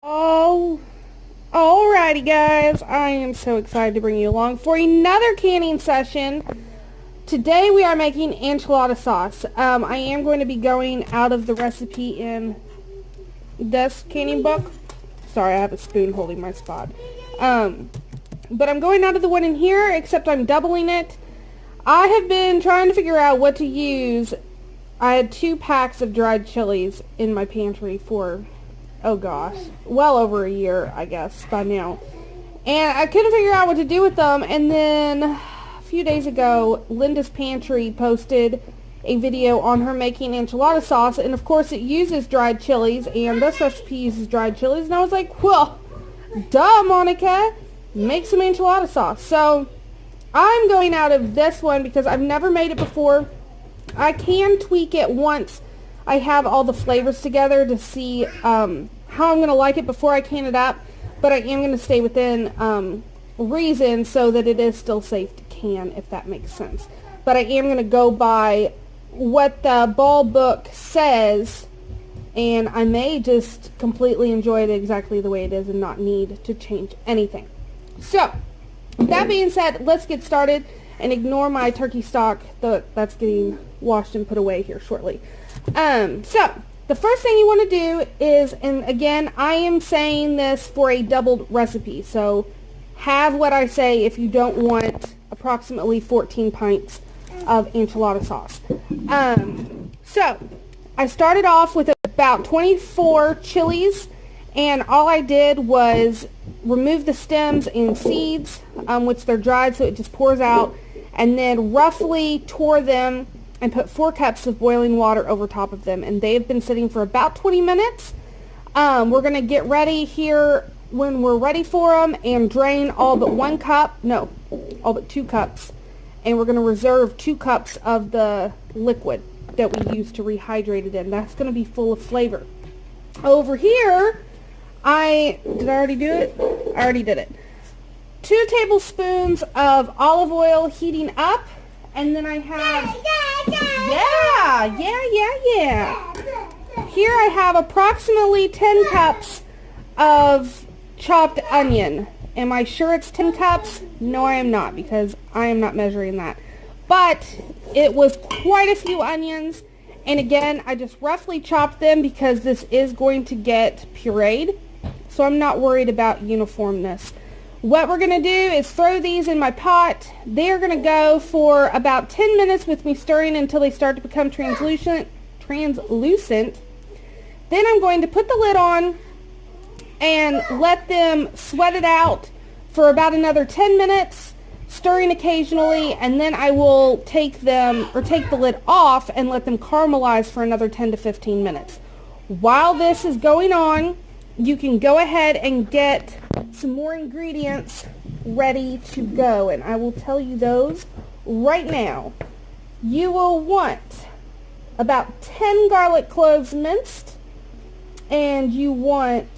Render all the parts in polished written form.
Oh, alrighty guys, I am so excited to bring you along for another canning session. Today we are making enchilada sauce. I am going to be going out of the recipe in this canning book. Sorry, I have a spoon holding my spot. But I'm going out of the one in here, except I'm doubling it. I have been trying to figure out what to use. I had 2 packs of dried chilies in my pantry for, oh gosh, well over a year, I guess, by now. And I couldn't figure out what to do with them, and then a few days ago, Linda's Pantry posted a video on her making enchilada sauce, and of course it uses dried chilies, and this recipe uses dried chilies, and I was like, well, duh, Monica, make some enchilada sauce. So I'm going out of this one because I've never made it before. I can tweak it once I have all the flavors together to see how I'm going to like it before I can it up, but I am going to stay within reason so that it is still safe to can, if that makes sense. But I am going to go by what the ball book says, and I may just completely enjoy it exactly the way it is and not need to change anything. So, that being said, let's get started and ignore my turkey stock that's getting washed and put away here shortly. So, the first thing you want to do is, and again, I am saying this for a doubled recipe, so have what I say if you don't want approximately 14 pints of enchilada sauce. So, I started off with about 24 chilies, and all I did was remove the stems and seeds, which they're dried, so it just pours out, and then roughly tore them and put 4 cups of boiling water over top of them, and they've been sitting for about 20 minutes. We're going to get ready here when we're ready for them and drain all but 1 cup, no, all but 2 cups, and we're going to reserve 2 cups of the liquid that we use to rehydrate it in. That's going to be full of flavor. Over here, did I already do it? I already did it. 2 tablespoons of olive oil heating up, and then I have, yeah. Here I have approximately 10 cups of chopped onion. Am I sure it's 10 cups? No, I am not, because I am not measuring that. But it was quite a few onions, and again, I just roughly chopped them because this is going to get pureed, so I'm not worried about uniformness. What we're going to do is throw these in my pot. They're going to go for about 10 minutes with me stirring until they start to become translucent. Then I'm going to put the lid on and let them sweat it out for about another 10 minutes, stirring occasionally, and then I will take the lid off and let them caramelize for another 10 to 15 minutes. While this is going on, you can go ahead and get some more ingredients ready to go, and I will tell you those right now. You will want about 10 garlic cloves minced, and you want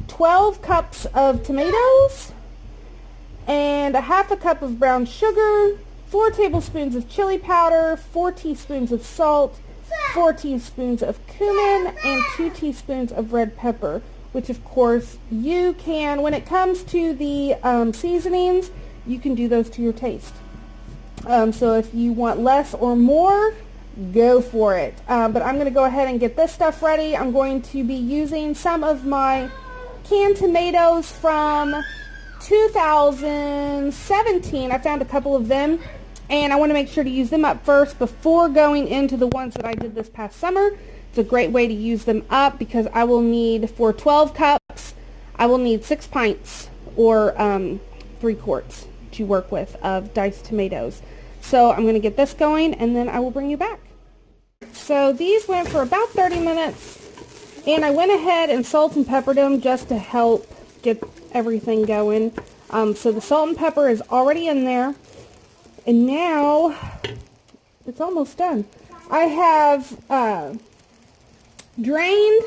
12 cups of tomatoes, and a half a cup of brown sugar, 4 tablespoons of chili powder, 4 teaspoons of salt, 4 teaspoons of cumin, and 2 teaspoons of red pepper, which of course you can, when it comes to the seasonings, you can do those to your taste. So if you want less or more, go for it. But I'm going to go ahead and get this stuff ready. I'm going to be using some of my canned tomatoes from 2017. I found a couple of them, and I want to make sure to use them up first before going into the ones that I did this past summer. It's a great way to use them up because I will need, for 12 cups, I will need 6 pints or 3 quarts to work with of diced tomatoes. So I'm going to get this going, and then I will bring you back. So these went for about 30 minutes, and I went ahead and salt and peppered them just to help get everything going. So the salt and pepper is already in there. And now, it's almost done. I have drained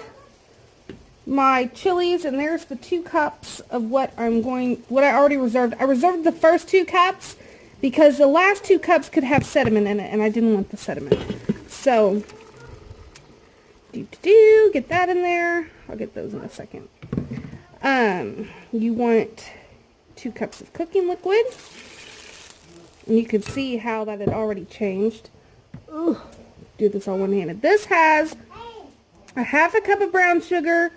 my chilies, and there's the 2 cups of what I already reserved. I reserved the first 2 cups because the last 2 cups could have sediment in it, and I didn't want the sediment. So, get that in there. I'll get those in a second. You want 2 cups of cooking liquid. And you can see how that had already changed. Ooh, do this all one-handed. This has a 1/2 cup of brown sugar,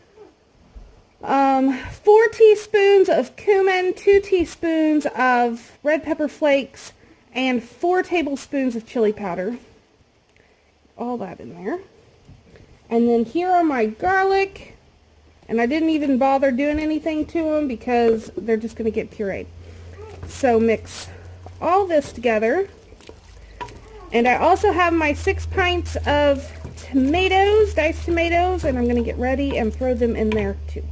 4 teaspoons of cumin, 2 teaspoons of red pepper flakes, and 4 tablespoons of chili powder. All that in there. And then here are my garlic, and I didn't even bother doing anything to them because they're just going to get pureed. So mix all this together. And I also have my 6 pints of tomatoes, diced tomatoes, and I'm going to get ready and throw them in there too.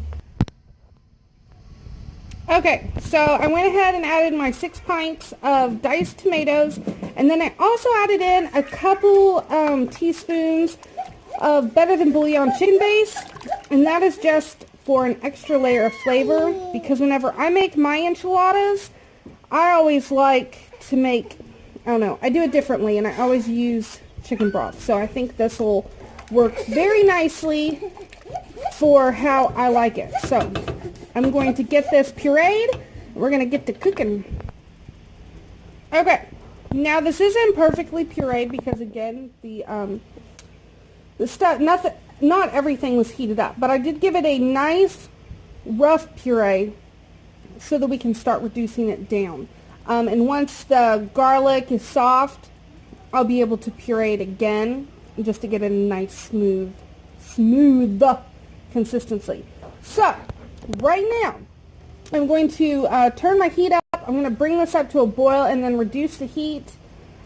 Okay, so I went ahead and added my 6 pints of diced tomatoes, and then I also added in a couple teaspoons of Better Than Bouillon chicken base, and that is just for an extra layer of flavor, because whenever I make my enchiladas, I always like to make, I don't know, I do it differently, and I always use chicken broth, so I think this will work very nicely for how I like it. So I'm going to get this pureed, and we're going to get to cooking. Okay, now this isn't perfectly pureed because, again, the stuff, not everything was heated up, but I did give it a nice rough puree so that we can start reducing it down. And once the garlic is soft, I'll be able to puree it again just to get a nice smooth consistency. So right now I'm going to turn my heat up. I'm going to bring this up to a boil and then reduce the heat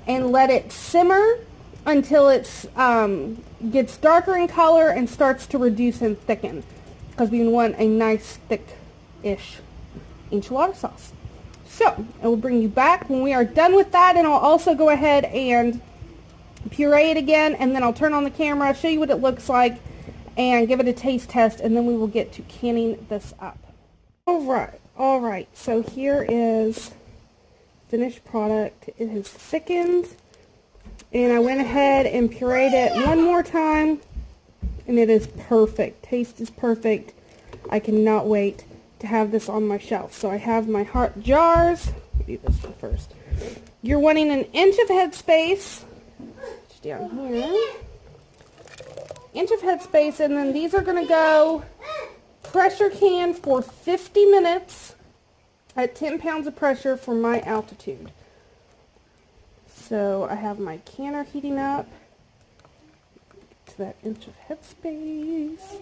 and let it simmer until it's gets darker in color and starts to reduce and thicken, because we want a nice thick-ish enchilada sauce. So I will bring you back when we are done with that, and I'll also go ahead and puree it again, and then I'll turn on the camera, show you what it looks like, and give it a taste test, and then we will get to canning this up. All right, so here is finished product. It has thickened, and I went ahead and pureed it one more time, and it is perfect. Taste is perfect. I cannot wait to have this on my shelf. So I have my heart jars. Let me do this one first. You're wanting an inch of headspace down here. Inch of headspace, and then these are going to go pressure can for 50 minutes at 10 pounds of pressure for my altitude. So I have my canner heating up to that inch of headspace.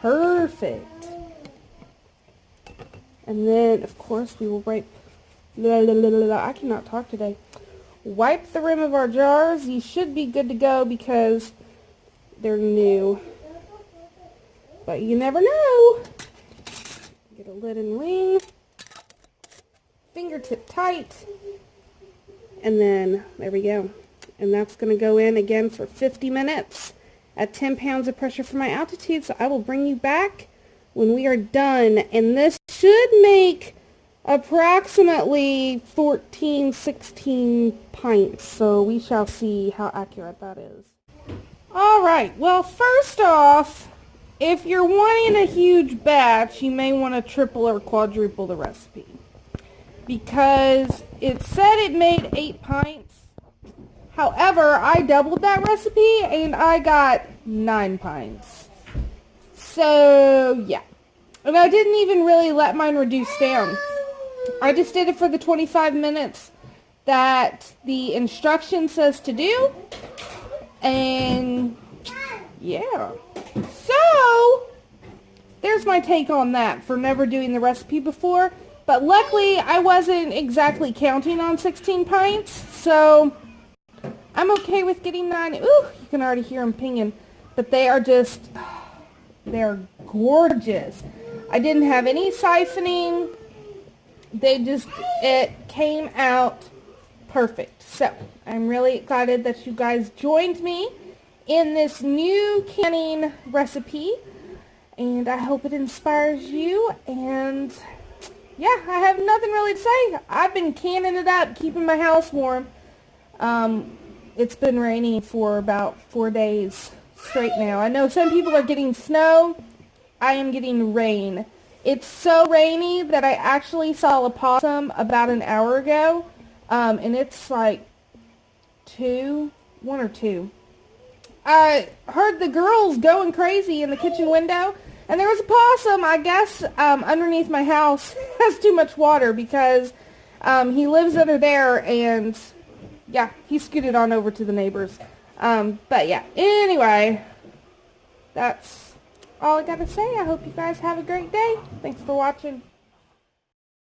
Perfect. And then, of course, we will wipe, I cannot talk today. Wipe the rim of our jars. You should be good to go because they're new. But you never know. Get a lid and ring. Fingertip tight. And then, there we go. And that's going to go in again for 50 minutes at 10 pounds of pressure for my altitude. So I will bring you back when we are done. And this should make approximately 14, 16 pints. So we shall see how accurate that is. Alright, well, first off, if you're wanting a huge batch, you may want to triple or quadruple the recipe, because it said it made 8 pints. However, I doubled that recipe and I got 9 pints. So, yeah. And I didn't even really let mine reduce down. I just did it for the 25 minutes that the instruction says to do. And, yeah. So, there's my take on that for never doing the recipe before. But luckily, I wasn't exactly counting on 16 pints, so I'm okay with getting 9. Ooh, you can already hear them pinging. But they are just, they're gorgeous. I didn't have any siphoning. It came out perfect. So, I'm really excited that you guys joined me in this new canning recipe. And I hope it inspires you. And yeah, I have nothing really to say. I've been canning it up, keeping my house warm. It's been raining for about 4 days straight now. I know some people are getting snow, I am getting rain. It's so rainy that I actually saw a possum about an hour ago, and it's like 1 or 2. I heard the girls going crazy in the kitchen window, and there was a possum, I guess, underneath my house. Has too much water because he lives under there, and yeah, he scooted on over to the neighbors. But yeah, anyway, that's all I gotta say. I hope you guys have a great day. Thanks for watching.